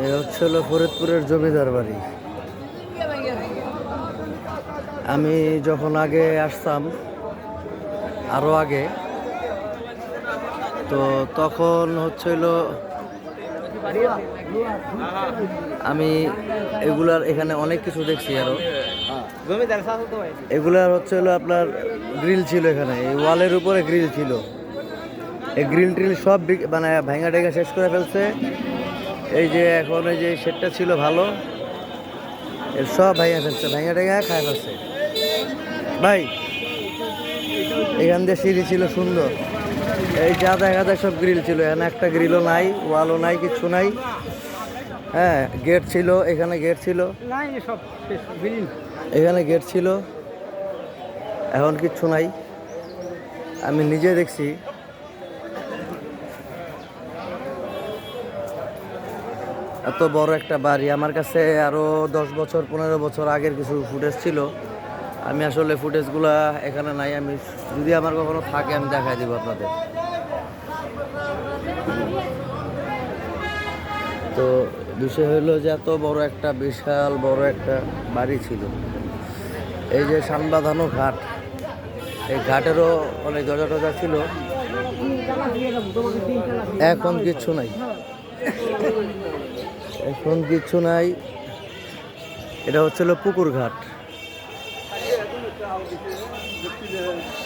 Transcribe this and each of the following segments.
এই হচ্ছিল ফরিদপুরের জমিদার বাড়ি। আমি যখন আগে আসতাম, আরো আগে, তো তখন হচ্ছিল আমি এগুলার এখানে অনেক কিছু দেখছি আরো। এগুলার হচ্ছে হলো আপনার গ্রিল ছিল, এখানে এই ওয়ালের উপরে গ্রিল ছিল। এই গ্রিল ট্রিল সব মানে ভাঙা টেঙ্গা শেষ করে ফেলছে। এই যে এখন এই যে শেডটা ছিল ভালো, এর সব ভাঙা ফেলছে, ভাঙা টেঙ্গা খায় ফেলছে ভাই। এখান দিয়ে সিঁড়ি ছিল সুন্দর, এই যা দেখা যায় সব গ্রিল ছিল, এখানে একটা গ্রিলও নাই, ওয়ালও নাই, কিচ্ছু নাই। হ্যাঁ, গেট ছিল, এখানে গেট ছিল, এখানে গেট ছিল, এখন কিচ্ছু নাই। আমি নিজে দেখছি। এত বড় একটা বাড়ি, আমার কাছে আরো 10 বছর 15 বছর আগের কিছু ফুটেজ ছিল। আমি আসলে ফুটেজগুলা এখানে নাই, আমি যদি আমার কখনো থাকে আমি দেখাই দিব আপনাদের। তো বিষয় হলো যে এত বড় একটা বিশাল বড় একটা বাড়ি ছিল। এই যে সানবাঁধানো ঘাট, এই ঘাটেরও অনেক দরজা টজা ছিল, এখন কিচ্ছু নাই, এখন কিচ্ছু নাই। এটা হচ্ছিল পুকুর ঘাট,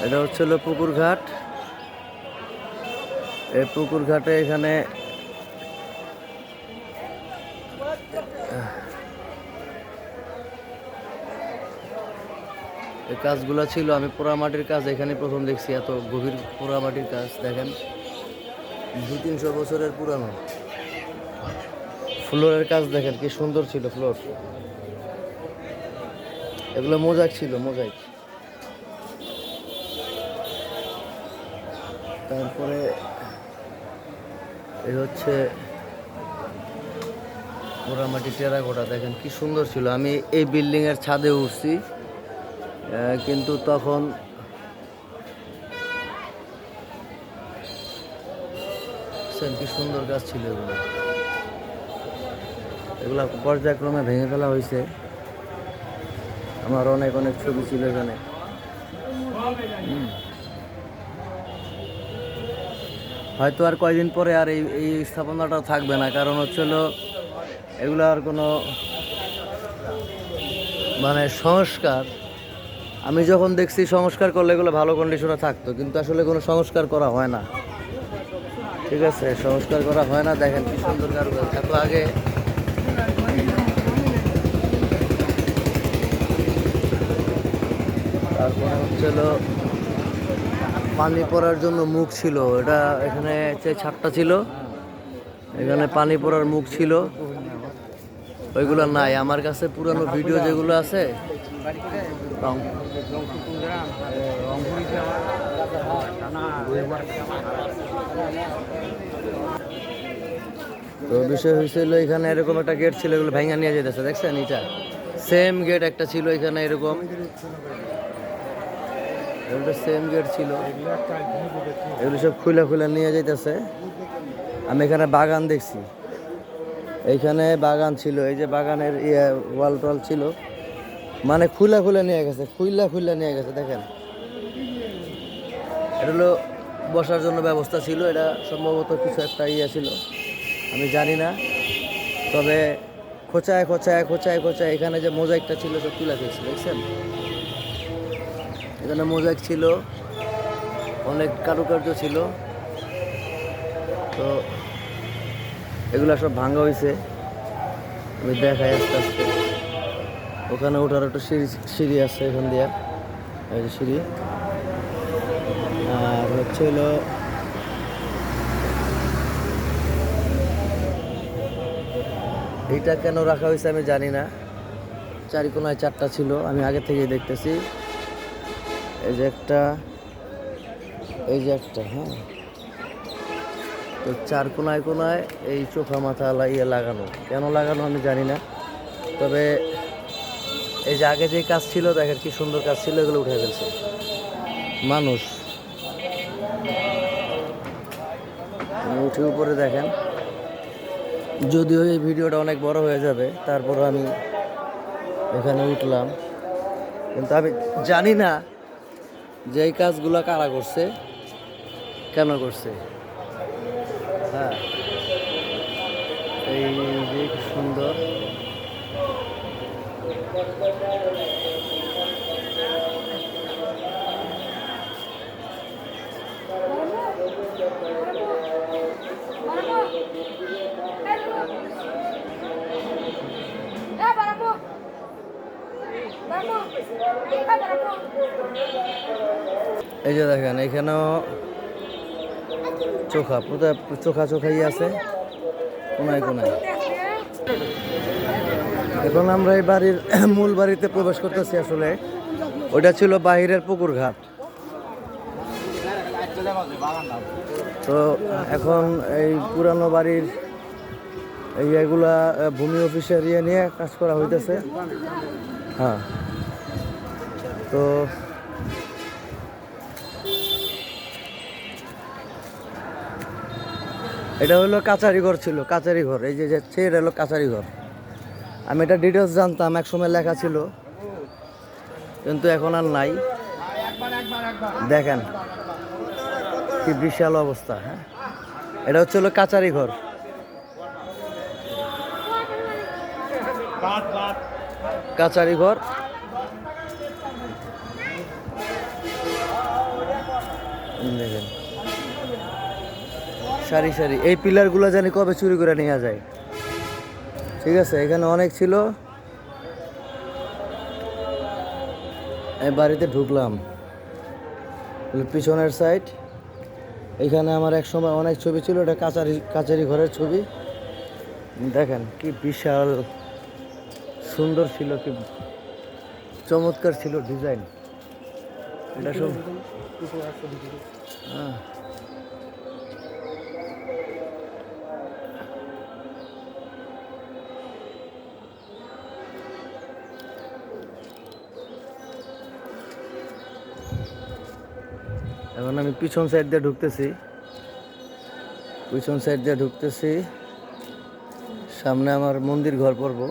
এটা হচ্ছিল পুকুর ঘাট। এই পুকুর ঘাটে এখানে এই কাজগুলো ছিল। আমি পোড়ামাটির কাজ এখানে প্রথম দেখছি, এত গভীর পোড়ামাটির কাজ। দেখেন 200-300 বছরের পুরানো। ফ্লোরের কাজ দেখেন কি সুন্দর ছিল ফ্লোর। এগুলো মোজাইক ছিল, মোজাইক। তারপরে এই হচ্ছে পোড়ামাটি টেরাকোটা, দেখেন কি সুন্দর ছিল। আমি এই বিল্ডিং এর ছাদে উঠছি, কিন্তু তখন কি সুন্দর গাছ ছিল। এগুলো এগুলা পর্যায়ক্রমে ভেঙে ফেলা হয়েছে। আমার অনেক অনেক ছবি ছিল এখানে। হয়তো আর কয়দিন পরে আর এই স্থাপনাটা থাকবে না, কারণ হচ্ছিল এগুলো আর কোনো মানে সংস্কার, আমি যখন দেখছি সংস্কার করলে এগুলো ভালো কন্ডিশনে থাকতো, কিন্তু আসলে কোনো সংস্কার করা হয় না। ঠিক আছে, সংস্কার করা হয় না। দেখেন কি সুন্দর কারুকাজ, এত আগে। তারপরে হচ্ছিল পানি পড়ার জন্য মুখ ছিল, এটা এখানে যে ছাদটা ছিল, এখানে পানি পড়ার মুখ ছিল, ওইগুলো নাই আমার কাছে। পুরানো ভিডিও যেগুলো আছে, তো বিষয় হয়েছিল এখানে এরকম একটা গেট ছিল, এগুলো ভেঙে নিয়ে যেতেছে। দেখছেন, এটা সেম গেট একটা ছিল এখানে, এরকম সেম গেট ছিল, এগুলো সব খুলে খুলে নিয়ে যাইতেছে। আমি এখানে বাগান দেখছি, এইখানে বাগান ছিল, এই যে বাগানের ওয়াল টল ছিল, মানে খুলে খুলে নিয়ে গেছে, খুলে নিয়ে গেছে। দেখেন, এটা হলো বসার জন্য ব্যবস্থা ছিল, এটা সম্ভবত কিছু একটা ছিল, আমি জানি না। তবে খোঁচায় খোঁচায় খোঁচায় খোঁচায় এখানে যে মোজাইকটা ছিল সব তুলে ফেলছে। দেখছেন, এখানে মোজাইক ছিল, অনেক কারুকার্য ছিল। তো এগুলা সব ভাঙা হয়েছে, আমি দেখাই আস্তে আস্তে। ওখানে ওঠার একটা সিঁড়ি আছে এখান দিয়ে, এই যে সিঁড়ি। আর হচ্ছে হলো এইটা কেন রাখা হয়েছে আমি জানি না, চারিকোনায় 4টা ছিল, আমি আগে থেকেই দেখতেছি। এই যে একটা, এই যে একটা, হ্যাঁ। তো 4 কোনায় কোনায় এই চোখা মাথা লাগানো, কেন লাগানো আমি জানি না। তবে এই যে আগে যে কাজ ছিল, দেখেন কি সুন্দর কাজ ছিল, এগুলো উঠে ফেলছে মানুষ। উঠে উপরে দেখেন যদিও এই ভিডিওটা অনেক বড় হয়ে যাবে, তারপর আমি এখানে উঠলাম, কিন্তু আমি জানি না যে এই কাজগুলো কারা করছে, কেন করছে। হ্যাঁ, এই যে কি সুন্দর। এই যে দেখেন এখানেও চোখা পুরো চোখা চোখাই আছে কোনায় কোনায়। এখন আমরা এই বাড়ির মূল বাড়িতে প্রবেশ করতেছি। আসলে ওটা ছিল বাহিরের পুকুর ঘাট। তো এখন এই পুরানো বাড়ির এই এগুলা ভূমি অফিসের ইয়ে নিয়ে কাজ করা হইতেছে। হ্যাঁ, তো এটা হলো কাচারি ঘর ছিল, কাচারি ঘর। এই যে যাচ্ছে এটা হলো কাচারি ঘর। আমি এটা ডিটেলস জানতাম, এক সময় লেখা ছিল, কিন্তু এখন আর নাই। দেখেন কি বিশাল অবস্থা। হ্যাঁ, এটা হচ্ছে হলো কাচারি ঘর। কাচারি ঘর। দেখেন সারি সারি এই পিলারগুলো জানি কবে চুরি করে নিয়ে যায়। ঠিক আছে, এখানে অনেক ছিল। এই বাড়িতে ঢুকলাম, পিছনের সাইড। এখানে আমার এক সময় অনেক ছবি ছিল, এটা কাচারি ঘরের ছবি। দেখেন কি বিশাল সুন্দর ছিল, কি চমৎকার ছিল ডিজাইন। এটা সব হ্যাঁ, এখন আমি পিছন সাইড দিয়ে ঢুকতেছি। সামনে আমার মন্দির ঘর পড়বো।